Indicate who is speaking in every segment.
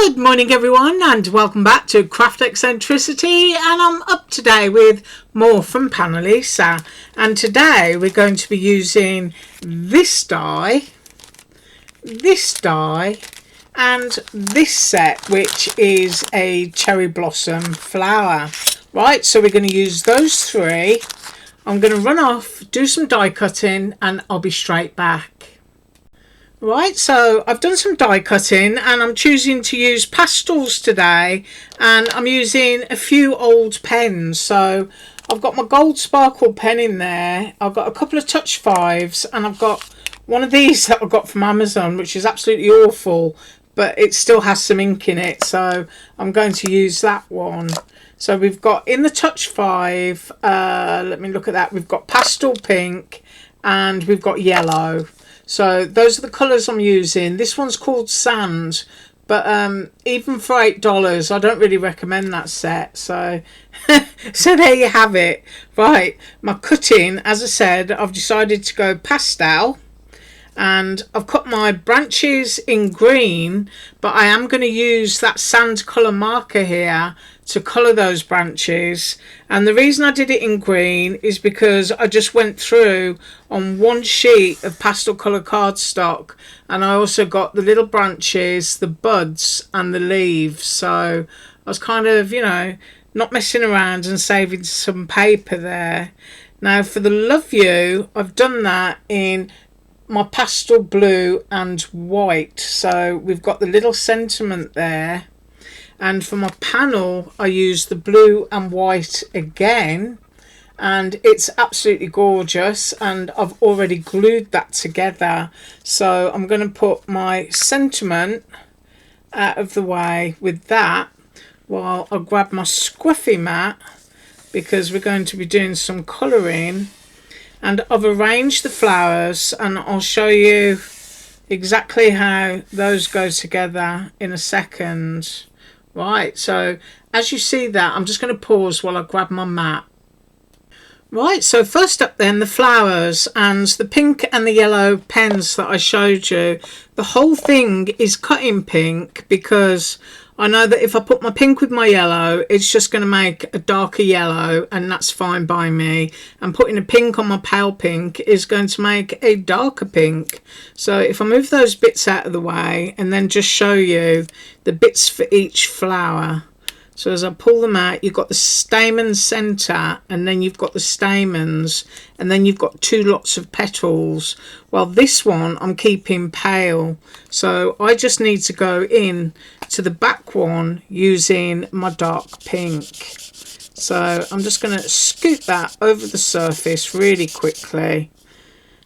Speaker 1: Good morning everyone, and welcome back to Craft Eccentricity, and I'm up today with more from Panalisa, and today we're going to be using this die, and this set, which is a cherry blossom flower. Right, so we're going to use those three. I'm going to run off, do some die cutting, and I'll be straight back. Right, so I've done some die cutting and I'm choosing to use pastels today, and I'm using a few old pens. So I've got my gold sparkle pen in there, I've got a couple of touch 5s, and I've got one of these that I got from Amazon, which is absolutely awful, but it still has some ink in it, so I'm going to use that one. So we've got in the touch 5, let me look at that, we've got pastel pink and we've got yellow. So those are the colours I'm using. This one's called Sand, but even for $8, I don't really recommend that set. So, so there you have it. Right, my cutting, as I said, I've decided to go pastel. And I've cut my branches in green, but I am going to use that sand colour marker here to colour those branches. And the reason I did it in green is because I just went through on one sheet of pastel colour cardstock, and I also got the little branches, the buds and the leaves. So I was kind of, you know, not messing around and saving some paper there. Now for the Love You, I've done that in my pastel blue and white, so we've got the little sentiment there. And for my panel I used the blue and white again, and it's absolutely gorgeous, and I've already glued that together. So I'm going to put my sentiment out of the way with that while I grab my scruffy mat, because we're going to be doing some colouring. And I've arranged the flowers, and I'll show you exactly how those go together in a second. Right, so as you see that, I'm just going to pause while I grab my mat. Right, so first up then, the flowers and the pink and the yellow pens that I showed you. The whole thing is cut in pink because I know that if I put my pink with my yellow, it's just going to make a darker yellow, and that's fine by me. And putting a pink on my pale pink is going to make a darker pink. So if I move those bits out of the way and then just show you the bits for each flower. So as I pull them out, you've got the stamen centre, and then you've got the stamens, and then you've got two lots of petals. Well, this one I'm keeping pale, so I just need to go in to the back one using my dark pink. So I'm just going to scoot that over the surface really quickly,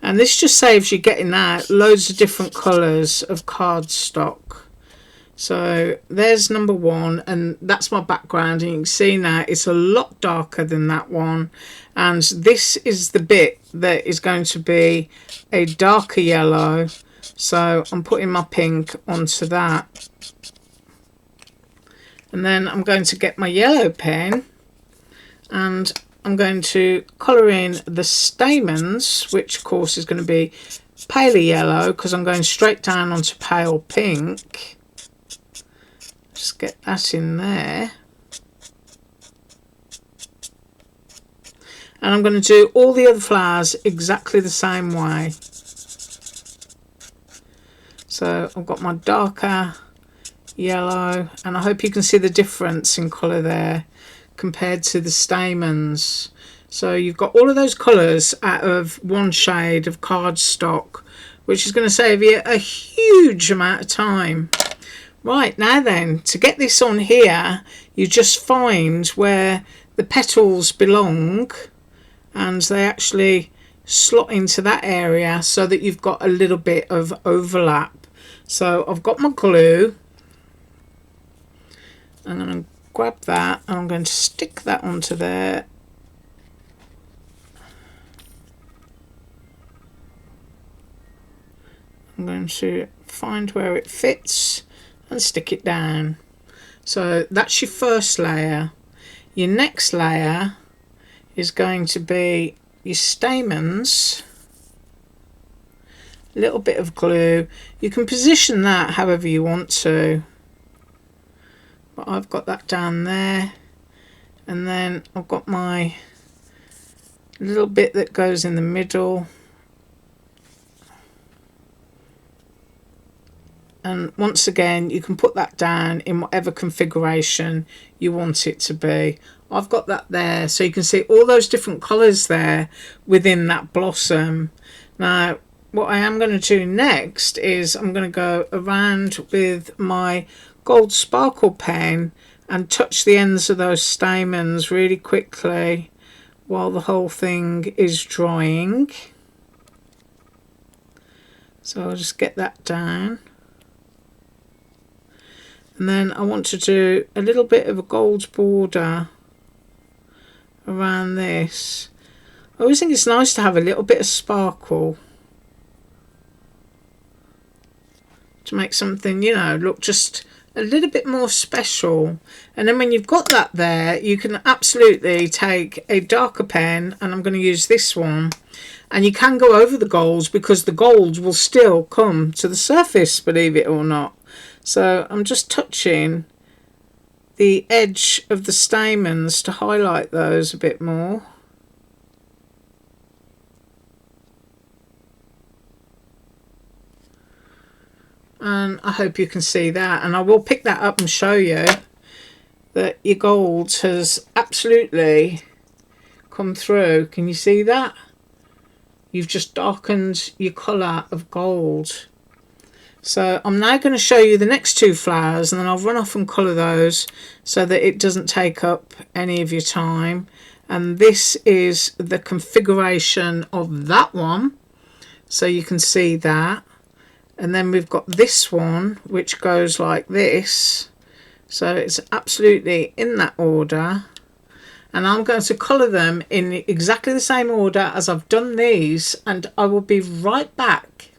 Speaker 1: and this just saves you getting out loads of different colours of cardstock. So there's number one, and that's my background, and you can see now it's a lot darker than that one, and this is the bit that is going to be a darker yellow. So I'm putting my pink onto that, and then I'm going to get my yellow pen and I'm going to colour in the stamens, which of course is going to be paler yellow because I'm going straight down onto pale pink. Just get that in there, and I'm going to do all the other flowers exactly the same way. So I've got my darker yellow, and I hope you can see the difference in colour there compared to the stamens. So you've got all of those colours out of one shade of cardstock, which is going to save you a huge amount of time. Right, now then, to get this on here, you just find where the petals belong, and they actually slot into that area so that you've got a little bit of overlap. So I've got my glue, I'm going to grab that and I'm going to stick that onto there. I'm going to find where it fits and stick it down. So that's your first layer. Your next layer is going to be your stamens, a little bit of glue. You can position that however you want to. but I've got that down there, and then I've got my little bit that goes in the middle, and once again you can put that down in whatever configuration you want it to be. I've got that there, so you can see all those different colours there within that blossom. Now what I am going to do next is I'm going to go around with my gold sparkle pen and touch the ends of those stamens really quickly while the whole thing is drying. So I'll just get that down. And then I want to do a little bit of a gold border around this. I always think it's nice to have a little bit of sparkle to make something, you know, look just a little bit more special. And then when you've got that there, you can absolutely take a darker pen, and I'm going to use this one, and you can go over the golds because the golds will still come to the surface, believe it or not. So I'm just touching the edge of the stamens to highlight those a bit more. And I hope you can see that, and I will pick that up and show you that your gold has absolutely come through. Can you see that? You've just darkened your colour of gold. So I'm now going to show you the next two flowers, and then I'll run off and colour those so that it doesn't take up any of your time. And this is the configuration of that one, so you can see that. And then we've got this one which goes like this, so it's absolutely in that order, and I'm going to colour them in exactly the same order as I've done these, and I will be right back.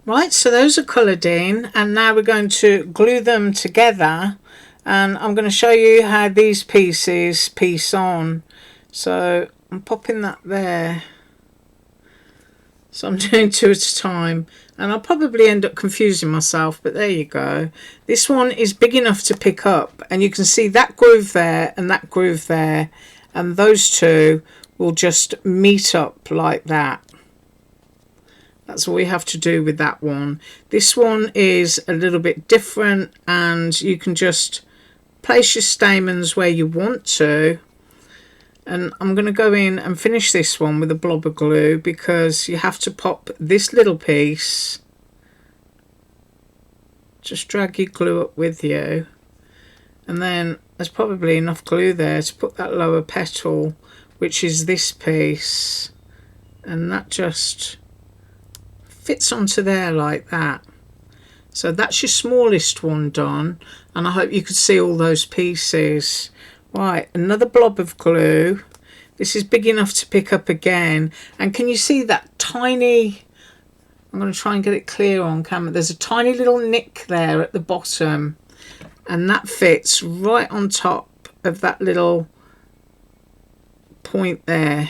Speaker 1: Right, so those are coloured in, and now we're going to glue them together, and I'm going to show you how these pieces piece on. So I'm popping that there. So I'm doing two at a time, and I'll probably end up confusing myself, but there you go. This one is big enough to pick up, and you can see that groove there and that groove there, and those two will just meet up like that. That's all you have to do with that one. This one is a little bit different, and you can just place your stamens where you want to. And I'm going to go in and finish this one with a blob of glue, because you have to pop this little piece, just drag your glue up with you, and then there's probably enough glue there to put that lower petal, which is this piece, and that just fits onto there like that. So that's your smallest one done, and I hope you could see all those pieces. Right, another blob of glue. This is big enough to pick up again. And can you see that tiny, I'm going to try and get it clear on camera, there's a tiny little nick there at the bottom, and that fits right on top of that little point there.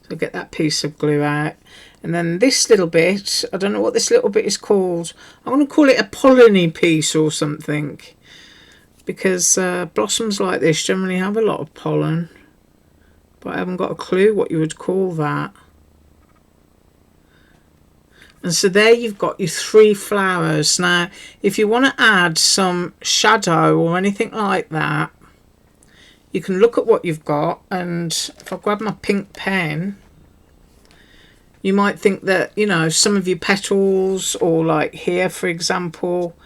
Speaker 1: So get that piece of glue out. And then this little bit, I don't know what this little bit is called. I'm going to call it a polleny piece or something, because blossoms like this generally have a lot of pollen, but I haven't got a clue what you would call that. And so there you've got your three flowers. Now if you want to add some shadow or anything like that, you can look at what you've got, and if I grab my pink pen, you might think that, you know, some of your petals, or like here for example,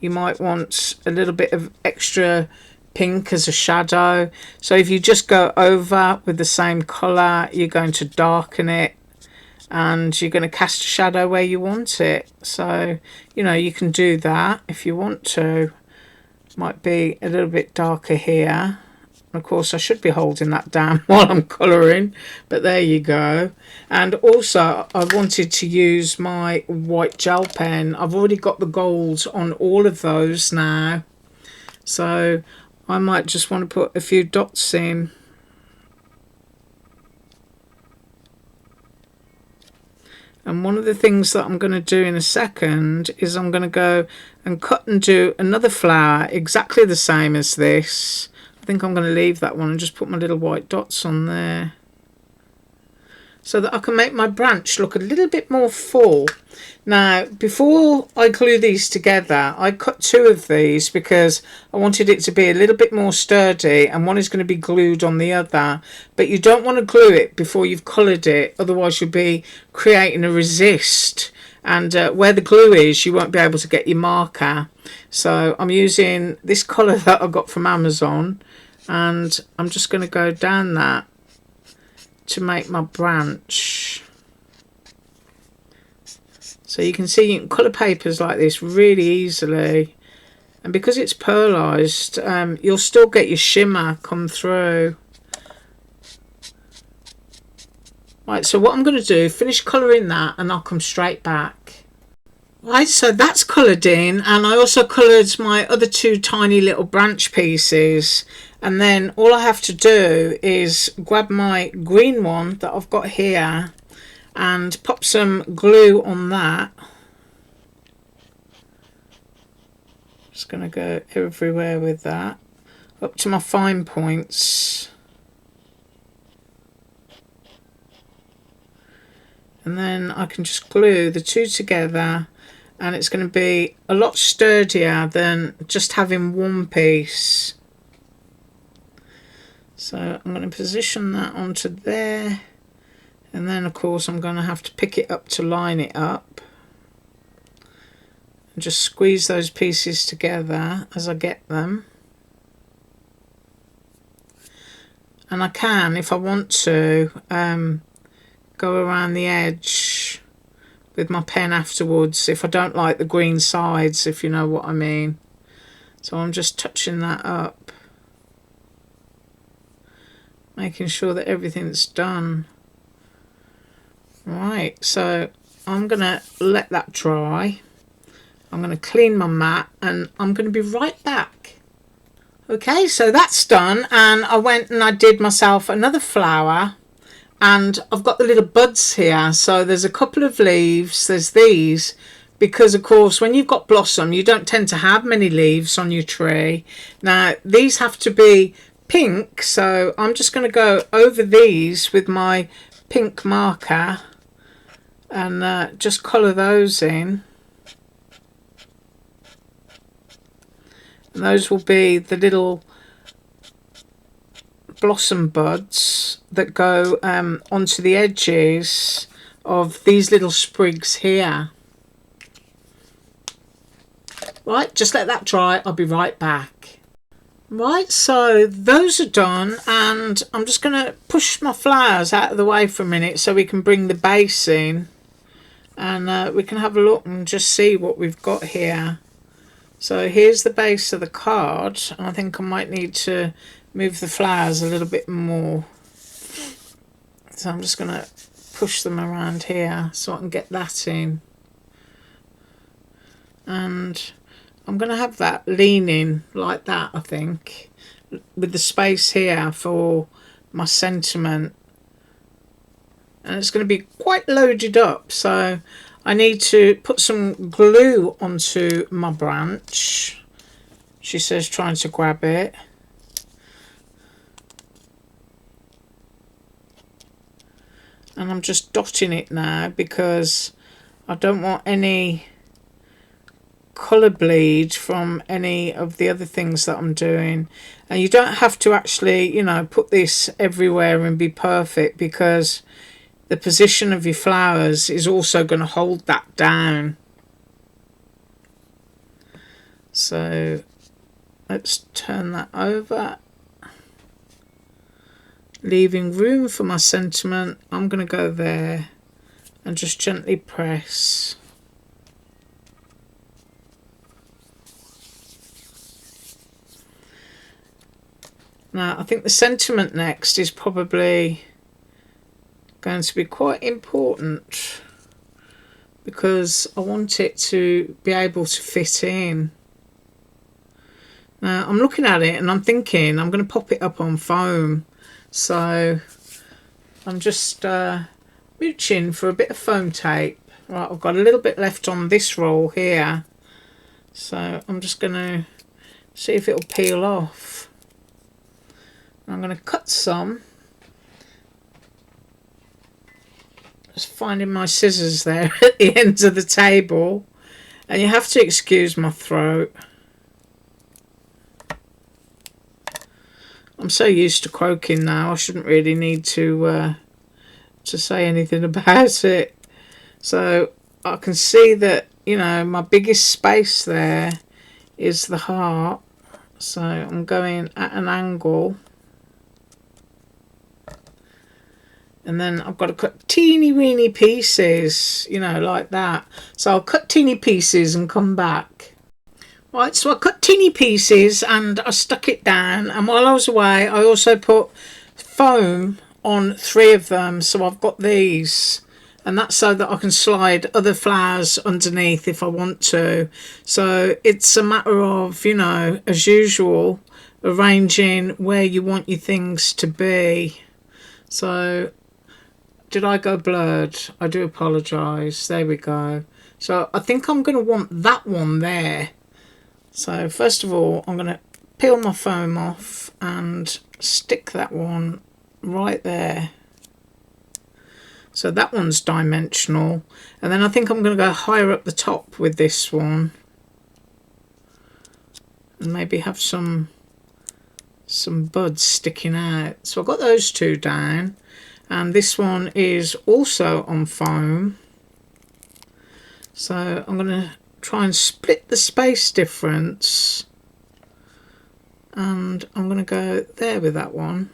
Speaker 1: you might want a little bit of extra pink as a shadow. So if you just go over with the same colour, you're going to darken it, and you're going to cast a shadow where you want it. So, you know, you can do that if you want to. Might be a little bit darker here. Of course I should be holding that down while I'm colouring, but there you go. And also I wanted to use my white gel pen. I've already got the gold on all of those now, so I might just want to put a few dots in. And one of the things that I'm going to do in a second is I'm going to go and cut and do another flower exactly the same as this. I think I'm going to leave that one and just put my little white dots on there, so that I can make my branch look a little bit more full. Now, before I glue these together, I cut 2 of these because I wanted it to be a little bit more sturdy, and one is going to be glued on the other. But you don't want to glue it before you've coloured it, otherwise you'll be creating a resist, and where the glue is you won't be able to get your marker. So I'm using this colour that I got from Amazon, and I'm just going to go down that to make my branch. So you can see you can colour papers like this really easily, and because it's pearlised, you'll still get your shimmer come through. Right, so what I'm going to do, finish colouring that, and I'll come straight back. Right, so that's coloured in, and I also coloured my other 2 tiny little branch pieces, and then all I have to do is grab my green one that I've got here and pop some glue on that. Just going to go everywhere with that, up to my fine points. And then I can just glue the 2 together, and it's going to be a lot sturdier than just having one piece. So I'm going to position that onto there, and then of course I'm going to have to pick it up to line it up, and just squeeze those pieces together as I get them. And I can, if I want to, go around the edge with my pen afterwards if I don't like the green sides, if you know what I mean. So I'm just touching that up, making sure that everything's done. Right, so I'm going to let that dry. I'm going to clean my mat, and I'm going to be right back. Okay, so that's done, and I went and I did myself another flower, and I've got the little buds here. So there's a couple of leaves, there's these, because of course when you've got blossom you don't tend to have many leaves on your tree. Now these have to be pink, so I'm just going to go over these with my pink marker and just colour those in. And those will be the little blossom buds that go onto the edges of these little sprigs here. Right, just let that dry, I'll be right back. Right, so those are done, and I'm just going to push my flowers out of the way for a minute so we can bring the base in, and we can have a look and just see what we've got here. So here's the base of the card, and I think I might need to move the flowers a little bit more. So I'm just going to push them around here so I can get that in. And I'm going to have that leaning like that, I think, with the space here for my sentiment. And it's going to be quite loaded up, so I need to put some glue onto my branch. She says trying to grab it. And I'm just dotting it now because I don't want any colour bleed from any of the other things that I'm doing. And you don't have to actually, you know, put this everywhere and be perfect, because the position of your flowers is also going to hold that down. So let's turn that over, leaving room for my sentiment. I'm going to go there and just gently press. Now I think the sentiment next is probably going to be quite important, because I want it to be able to fit in. Now I'm looking at it and I'm thinking I'm going to pop it up on foam, so I'm just mooching for a bit of foam tape. Right, I've got a little bit left on this roll here, so I'm just going to see if it'll peel off. I'm going to cut some. Just finding my scissors there at the ends of the table, and you have to excuse my throat. I'm so used to croaking now, I shouldn't really need to say anything about it. So I can see that, you know, my biggest space there is the heart, so I'm going at an angle, and then I've got to cut teeny weeny pieces, you know, like that. So I'll cut teeny pieces and come back. Right, so I cut teeny pieces and I stuck it down, and while I was away I also put foam on 3 of them, so I've got these, and that's so that I can slide other flowers underneath if I want to. So it's a matter of, you know, as usual, arranging where you want your things to be. So did I go blurred? I do apologise. There we go. So I think I'm going to want that one there. So first of all, I'm going to peel my foam off and stick that one right there. So that one's dimensional. And then I think I'm going to go higher up the top with this one. And maybe have some buds sticking out. So I've got those 2 down. And this one is also on foam. So I'm going to try and split the space difference. And I'm going to go there with that one.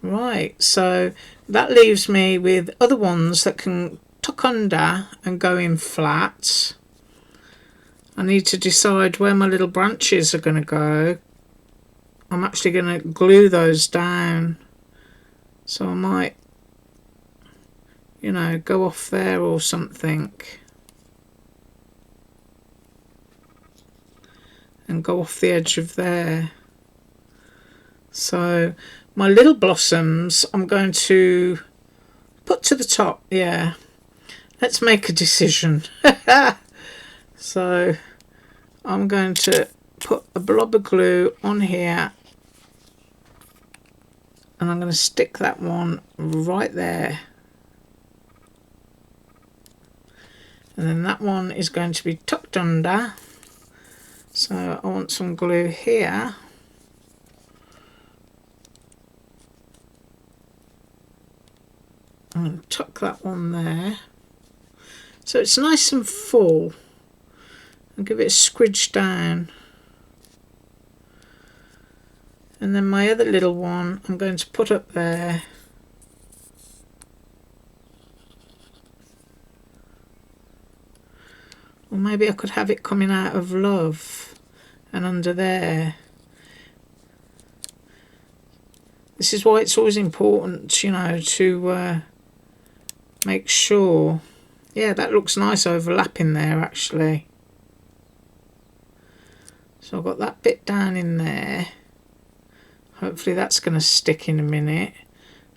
Speaker 1: Right, so that leaves me with other ones that can tuck under and go in flat. I need to decide where my little branches are going to go. I'm actually going to glue those down. So I might, you know, go off there or something. And go off the edge of there. So my little blossoms I'm going to put to the top. Yeah, let's make a decision. So I'm going to put a blob of glue on here, and I'm going to stick that one right there, and then that one is going to be tucked under. So I want some glue here. I'm going to tuck that one there. So it's nice and full. And give it a squidge down. And then my other little one I'm going to put up there. Or maybe I could have it coming out of love and under there. This is why it's always important, you know, to make sure. Yeah, that looks nice overlapping there actually. So I've got that bit down in there. Hopefully that's going to stick in a minute.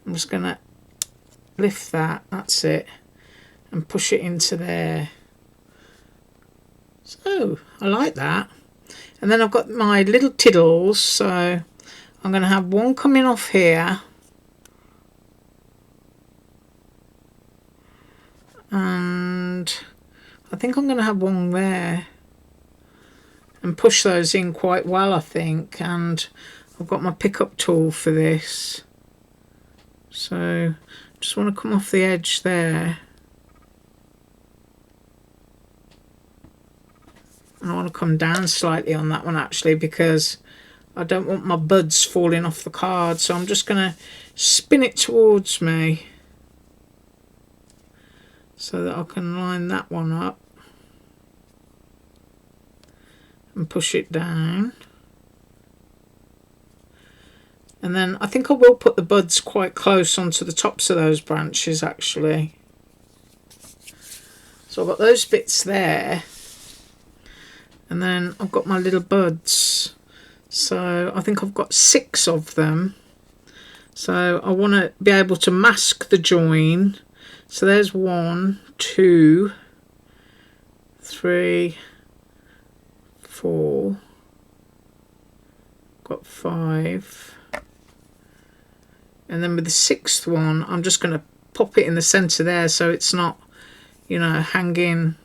Speaker 1: I'm just going to lift that, that's it, and push it into there. So I like that. And then I've got my little tiddles, so I'm going to have one coming off here, and I think I'm going to have one there, and push those in quite well I think. And I've got my pickup tool for this, so just want to come off the edge there. And I want to come down slightly on that one actually, because I don't want my buds falling off the card. So I'm just going to spin it towards me so that I can line that one up and push it down. And then I think I will put the buds quite close onto the tops of those branches actually. So I've got those bits there. And then I've got my little buds. So I think I've got 6 of them. So I want to be able to mask the join. So there's 1, 2, 3, 4, got 5, and then with the 6th one I'm just going to pop it in the center there so it's not, you know, hanging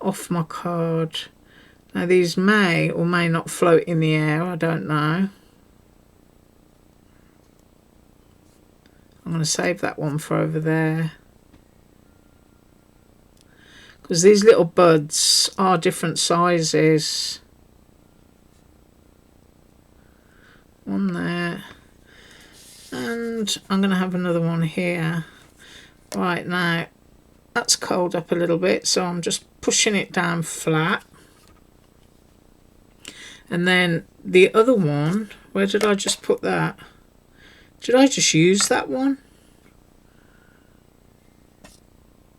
Speaker 1: off my card. Now these may or may not float in the air, I don't know. I'm going to save that one for over there, because these little buds are different sizes. One there, and I'm going to have another one here. Right, now that's curled up a little bit, so I'm just pushing it down flat. And then the other one, where did I just put that? Did I just use that one?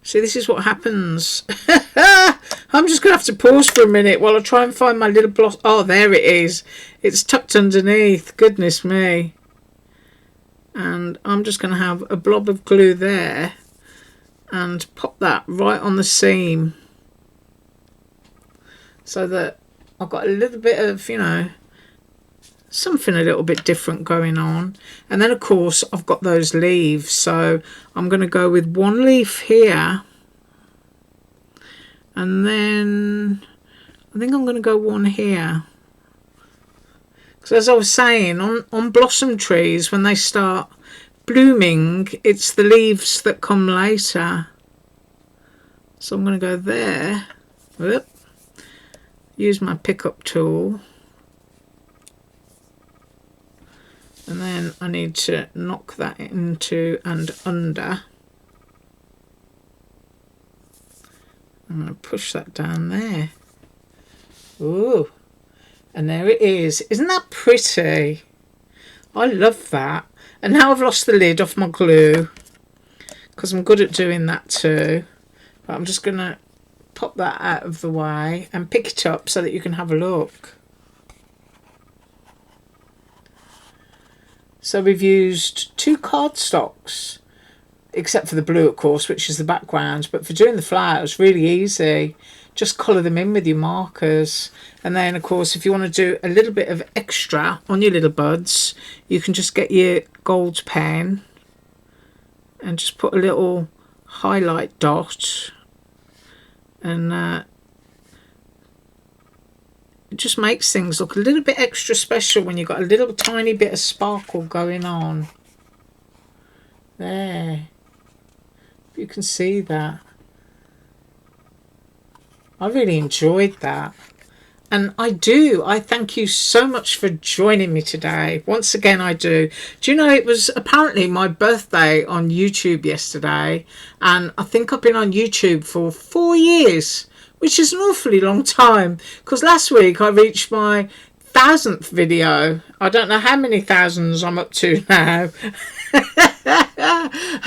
Speaker 1: See, this is what happens. I'm just going to have to pause for a minute while I try and find my little blossom. Oh, there it is. It's tucked underneath. Goodness me. And I'm just going to have a blob of glue there and pop that right on the seam, so that I've got a little bit of, you know, something a little bit different going on. And then of course I've got those leaves, so I'm going to go with one leaf here, and then I think I'm going to go one here, because as I was saying, on blossom trees, when they start blooming, it's the leaves that come later. So I'm going to go there. Whoop. Use my pickup tool, and then I need to knock that into and under. I'm going to push that down there. Ooh, and there it is. Isn't that pretty? I love that. And now I've lost the lid off my glue, because I'm good at doing that too. But I'm just going to pop that out of the way and pick it up so that you can have a look. So we've used 2 cardstocks, except for the blue of course, which is the background, but for doing the flowers, really easy. Just colour them in with your markers, and then of course if you want to do a little bit of extra on your little buds, you can just get your gold pen and just put a little highlight dot, and it just makes things look a little bit extra special when you've got a little tiny bit of sparkle going on. There, you can see that. I really enjoyed that. And I thank you so much for joining me today. Once again, I do. Do you know, it was apparently my birthday on YouTube yesterday, and I think I've been on YouTube for 4 years, which is an awfully long time, because last week I reached my 1000th video. I don't know how many thousands I'm up to now.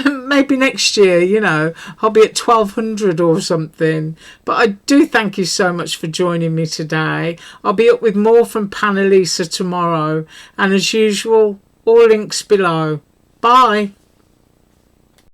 Speaker 1: Maybe next year, you know, I'll be at 1200 or something. But I do thank you so much for joining me today. I'll be up with more from Panalisa tomorrow, and as usual, all links below. Bye.